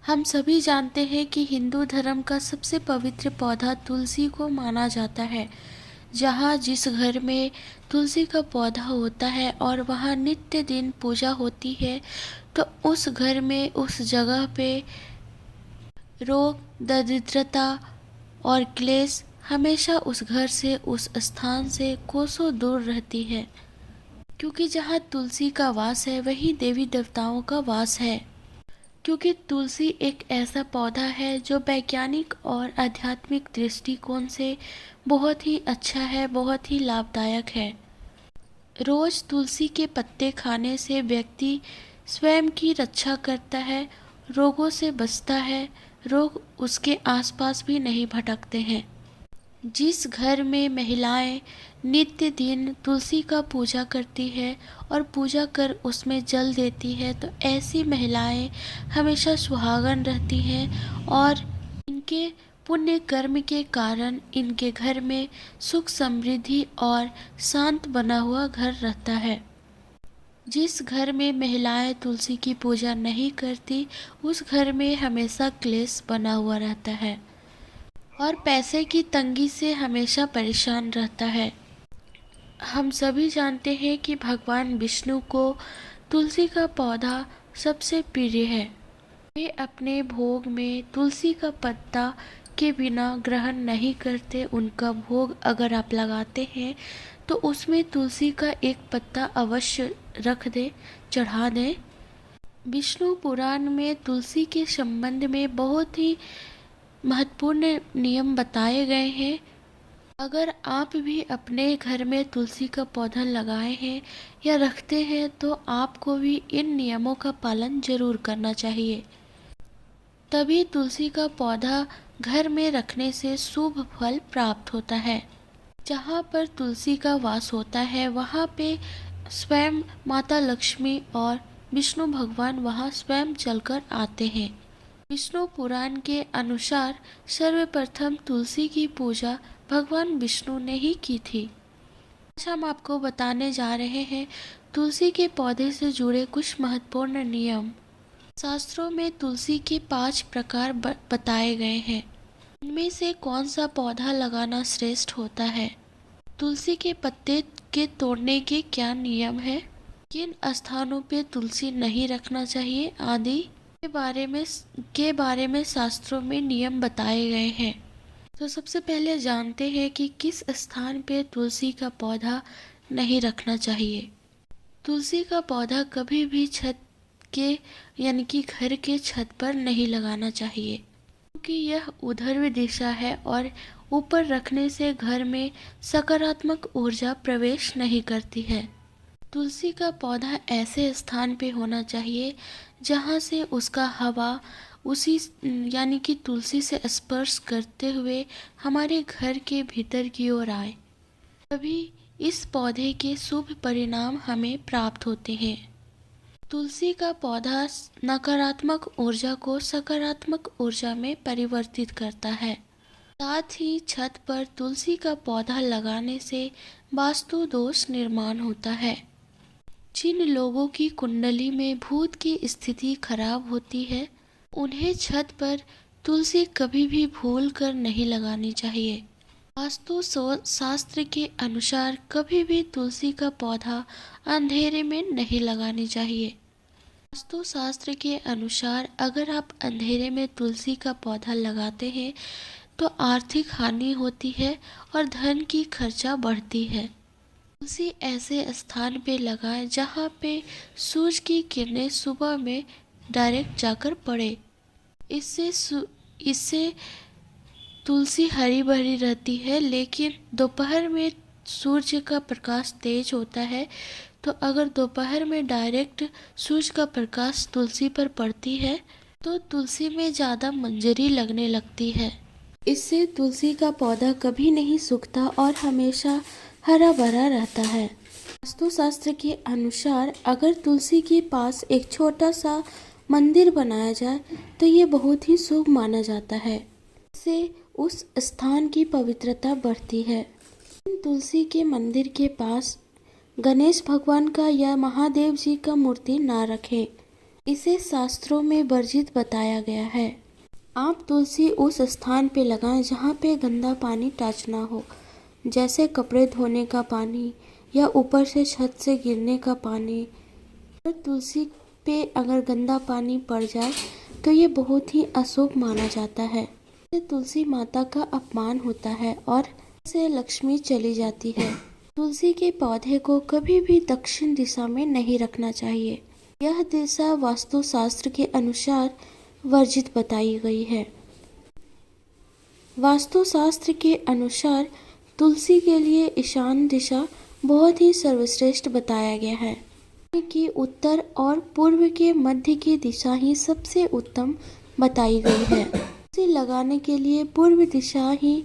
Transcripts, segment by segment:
हम सभी जानते हैं कि हिंदू धर्म का सबसे पवित्र पौधा तुलसी को माना जाता है। जहाँ जिस घर में तुलसी का पौधा होता है और वहाँ नित्य दिन पूजा होती है, तो उस घर में उस जगह पे रोग, दरिद्रता और क्लेश हमेशा उस घर से, उस स्थान से कोसों दूर रहती है। क्योंकि जहाँ तुलसी का वास है वहीं देवी देवताओं का वास है। क्योंकि तुलसी एक ऐसा पौधा है जो वैज्ञानिक और आध्यात्मिक दृष्टिकोण से बहुत ही अच्छा है, बहुत ही लाभदायक है। रोज तुलसी के पत्ते खाने से व्यक्ति स्वयं की रक्षा करता है, रोगों से बचता है, रोग उसके आसपास भी नहीं भटकते हैं। जिस घर में महिलाएं नित्य दिन तुलसी का पूजा करती है और पूजा कर उसमें जल देती है, तो ऐसी महिलाएं हमेशा सुहागन रहती हैं और इनके पुण्य कर्म के कारण इनके घर में सुख समृद्धि और शांत बना हुआ घर रहता है। जिस घर में महिलाएं तुलसी की पूजा नहीं करती, उस घर में हमेशा क्लेश बना हुआ रहता है और पैसे की तंगी से हमेशा परेशान रहता है। हम सभी जानते हैं कि भगवान विष्णु को तुलसी का पौधा सबसे प्रिय है। वे अपने भोग में तुलसी का पत्ता के बिना ग्रहण नहीं करते। उनका भोग अगर आप लगाते हैं तो उसमें तुलसी का एक पत्ता अवश्य रख दें, चढ़ा दें। विष्णु पुराण में तुलसी के संबंध में बहुत ही महत्वपूर्ण नियम बताए गए हैं। अगर आप भी अपने घर में तुलसी का पौधा लगाए हैं या रखते हैं तो आपको भी इन नियमों का पालन जरूर करना चाहिए। तभी तुलसी का पौधा घर में रखने से शुभ फल प्राप्त होता है। जहाँ पर तुलसी का वास होता है वहाँ पे स्वयं माता लक्ष्मी और विष्णु भगवान वहाँ स्वयं चलकर आते हैं। विष्णु पुराण के अनुसार सर्वप्रथम तुलसी की पूजा भगवान विष्णु ने ही की थी। आज हम आपको बताने जा रहे हैं तुलसी के पौधे से जुड़े कुछ महत्वपूर्ण नियम। शास्त्रों में तुलसी के 5 प्रकार बताए गए हैं। इनमें से कौन सा पौधा लगाना श्रेष्ठ होता है, तुलसी के पत्ते के तोड़ने के क्या नियम है, किन स्थानों पे तुलसी नहीं रखना चाहिए आदि के बारे में शास्त्रों में नियम बताए गए हैं। तो सबसे पहले जानते हैं कि किस स्थान पे तुलसी का पौधा नहीं रखना चाहिए। तुलसी का पौधा कभी भी छत के यानी कि घर के छत पर नहीं लगाना चाहिए, क्योंकि यह ऊर्ध्व दिशा है और ऊपर रखने से घर में सकारात्मक ऊर्जा प्रवेश नहीं करती है। तुलसी का पौधा ऐसे स्थान पे होना चाहिए जहाँ से उसका हवा उसी यानी कि तुलसी से स्पर्श करते हुए हमारे घर के भीतर की ओर आए, तभी इस पौधे के शुभ परिणाम हमें प्राप्त होते हैं। तुलसी का पौधा नकारात्मक ऊर्जा को सकारात्मक ऊर्जा में परिवर्तित करता है। साथ ही छत पर तुलसी का पौधा लगाने से वास्तु दोष निर्माण होता है। जिन लोगों की कुंडली में भूत की स्थिति खराब होती है, उन्हें छत पर तुलसी कभी भी भूल कर नहीं लगानी चाहिए। वास्तु शास्त्र के अनुसार कभी भी तुलसी का पौधा अंधेरे में नहीं लगानी चाहिए। वास्तु शास्त्र के अनुसार अगर आप अंधेरे में तुलसी का पौधा लगाते हैं तो आर्थिक हानि होती है और धन की खर्चा बढ़ती है। तुलसी ऐसे स्थान पे लगाएं जहाँ पे सूरज की किरणें सुबह में डायरेक्ट जाकर पड़े। इससे तुलसी हरी भरी रहती है, लेकिन दोपहर में सूर्य का प्रकाश तेज होता है, तो अगर दोपहर में डायरेक्ट सूरज का प्रकाश तुलसी पर पड़ती है तो तुलसी में ज़्यादा मंजरी लगने लगती है। इससे तुलसी का पौधा कभी नहीं सूखता और हमेशा हरा भरा रहता है। वास्तुशास्त्र के अनुसार अगर तुलसी के पास एक छोटा सा मंदिर बनाया जाए तो ये बहुत ही शुभ माना जाता है। इससे उस स्थान की पवित्रता बढ़ती है। तुलसी के मंदिर के पास गणेश भगवान का या महादेव जी का मूर्ति ना रखें। इसे शास्त्रों में वर्जित बताया गया है। आप तुलसी उस स्थान पे लगाएं जहाँ पे गंदा पानी टच ना हो, जैसे कपड़े धोने का पानी या ऊपर से छत से गिरने का पानी। अगर तुलसी पे अगर गंदा पानी पड़ जाए तो ये बहुत ही अशुभ माना जाता है। इससे तुलसी माता का अपमान होता है और से लक्ष्मी चली जाती है। तुलसी के पौधे को कभी भी दक्षिण दिशा में नहीं रखना चाहिए। यह दिशा वास्तुशास्त्र के अनुसार वर्जित बताई गई है। वास्तुशास्त्र के अनुसार तुलसी के लिए ईशान दिशा बहुत ही सर्वश्रेष्ठ बताया गया है, कि उत्तर और पूर्व के मध्य की दिशा ही सबसे उत्तम बताई गई है। तुलसी लगाने के लिए पूर्व दिशा ही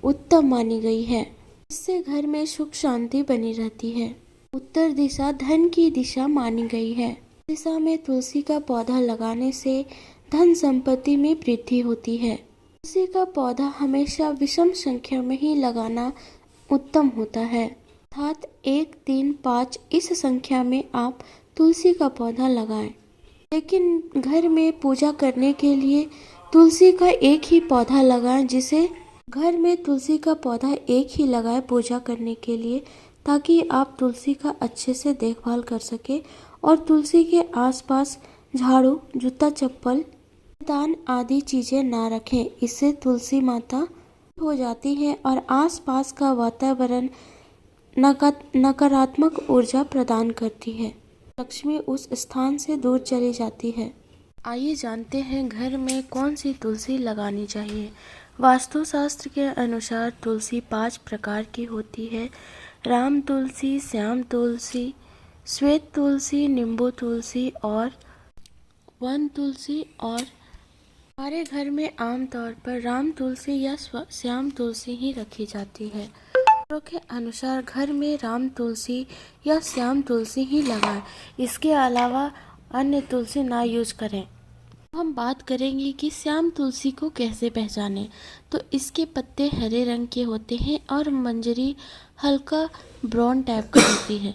उत्तम मानी गई है। इससे घर में सुख शांति बनी रहती है। उत्तर दिशा धन की दिशा मानी गई है। दिशा में तुलसी का पौधा लगाने से धन संपत्ति में वृद्धि होती है। तुलसी का पौधा हमेशा विषम संख्या में ही लगाना उत्तम होता है, अर्थात 1, 3, 5 इस संख्या में आप तुलसी का पौधा लगाएं। लेकिन घर में पूजा करने के लिए तुलसी का एक ही पौधा लगाएं, जिसे घर में तुलसी का पौधा एक ही लगाएं पूजा करने के लिए, ताकि आप तुलसी का अच्छे से देखभाल कर सके और तुलसी के आसपास झाड़ू, जूता चप्पल, दान आदि चीजें ना रखें। इससे तुलसी माता हो जाती है और आसपास का वातावरण नकारात्मक ऊर्जा प्रदान करती है। लक्ष्मी उस स्थान से दूर चली जाती है। आइए जानते हैं घर में कौन सी तुलसी लगानी चाहिए। वास्तुशास्त्र के अनुसार तुलसी 5 प्रकार की होती है। राम तुलसी, श्याम तुलसी, श्वेत तुलसी, नींबू तुलसी और वन तुलसी। और हमारे घर में आमतौर पर राम तुलसी या श्याम तुलसी ही रखी जाती है। शास्त्रों के अनुसार घर में राम तुलसी या श्याम तुलसी ही लगाएं। इसके अलावा अन्य तुलसी ना यूज करें। हम बात करेंगे कि श्याम तुलसी को कैसे पहचानें। तो इसके पत्ते हरे रंग के होते हैं और मंजरी हल्का ब्राउन टाइप की होती है।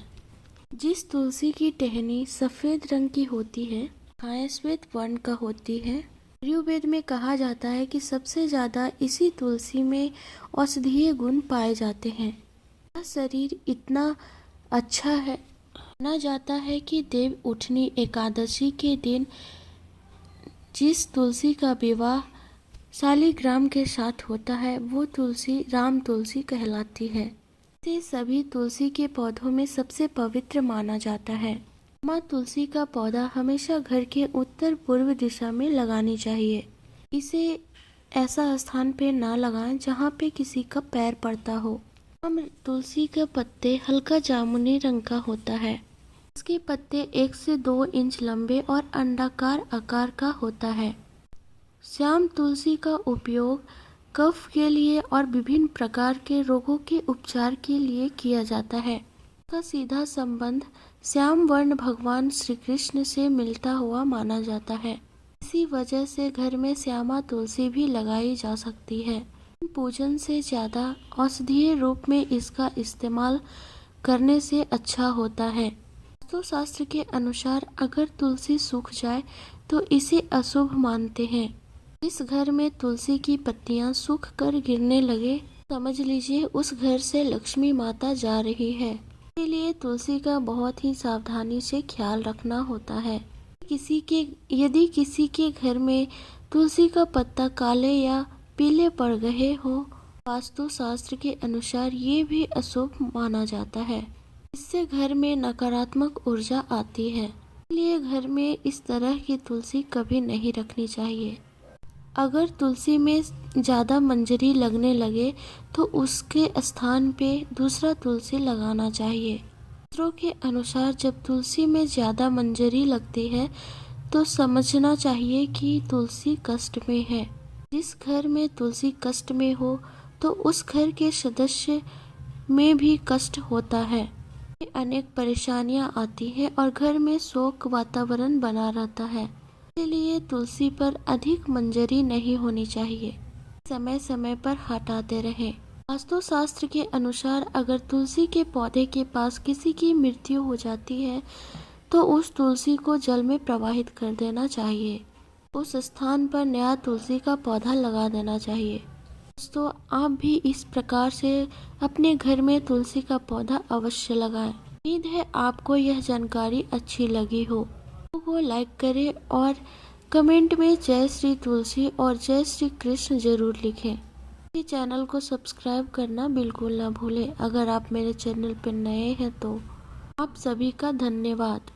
जिस तुलसी की टहनी सफेद रंग की होती है, छाया श्वेत वर्ण का होती है। आयुर्वेद में कहा जाता है कि सबसे ज्यादा इसी तुलसी में औषधीय गुण पाए जाते हैं। यह शरीर इतना अच्छा है, माना जाता है कि देव उठनी एकादशी के दिन जिस तुलसी का विवाह शालिग्राम के साथ होता है, वो तुलसी राम तुलसी कहलाती है। इसे सभी तुलसी के पौधों में सबसे पवित्र माना जाता है। माँ तुलसी का पौधा हमेशा घर के उत्तर पूर्व दिशा में लगानी चाहिए। इसे ऐसा स्थान पे ना लगाएं जहाँ पे किसी का पैर पड़ता हो। तुलसी का पत्ते हल्का जामुनी रंग का होता है। इसके पत्ते 1 से 2 इंच लंबे और अंडाकार आकार का होता है। श्याम तुलसी का उपयोग कफ के लिए और विभिन्न प्रकार के रोगों के उपचार के लिए किया जाता है। इसका सीधा संबंध श्याम वर्ण भगवान श्री कृष्ण से मिलता हुआ माना जाता है। इसी वजह से घर में श्यामा तुलसी भी लगाई जा सकती है। पूजन से ज्यादा औषधीय रूप में इसका इस्तेमाल करने से अच्छा होता है। वास्तुशास्त्र के अनुसार अगर तुलसी सूख जाए तो इसे अशुभ मानते हैं। इस घर में तुलसी की पत्तियां सूख कर गिरने लगे, समझ लीजिए उस घर से लक्ष्मी माता जा रही है। इसलिए तुलसी का बहुत ही सावधानी से ख्याल रखना होता है। यदि किसी के घर में तुलसी का पत्ता काले या पीले पड़ गए हो, वास्तुशास्त्र के अनुसार ये भी अशुभ माना जाता है। इससे घर में नकारात्मक ऊर्जा आती है। इसलिए घर में इस तरह की तुलसी कभी नहीं रखनी चाहिए। अगर तुलसी में ज्यादा मंजरी लगने लगे तो उसके स्थान पे दूसरा तुलसी लगाना चाहिए। शास्त्रों के अनुसार जब तुलसी में ज्यादा मंजरी लगती है तो समझना चाहिए कि तुलसी कष्ट में है। जिस घर में तुलसी कष्ट में हो तो उस घर के सदस्य में भी कष्ट होता है। अनेक परेशानियां आती है और घर में शोक वातावरण बना रहता है। इसलिए तुलसी पर अधिक मंजरी नहीं होनी चाहिए। समय समय पर हटाते रहें। वास्तुशास्त्र के अनुसार अगर तुलसी के पौधे के पास किसी की मृत्यु हो जाती है तो उस तुलसी को जल में प्रवाहित कर देना चाहिए। उस स्थान पर नया तुलसी का पौधा लगा देना चाहिए। दोस्तों, आप भी इस प्रकार से अपने घर में तुलसी का पौधा अवश्य लगाएं। उम्मीद है आपको यह जानकारी अच्छी लगी हो। वीडियो को लाइक करें और कमेंट में जय श्री तुलसी और जय श्री कृष्ण जरूर लिखें। मेरे चैनल को सब्सक्राइब करना बिल्कुल ना भूलें। अगर आप मेरे चैनल पर नए हैं तो आप सभी का धन्यवाद।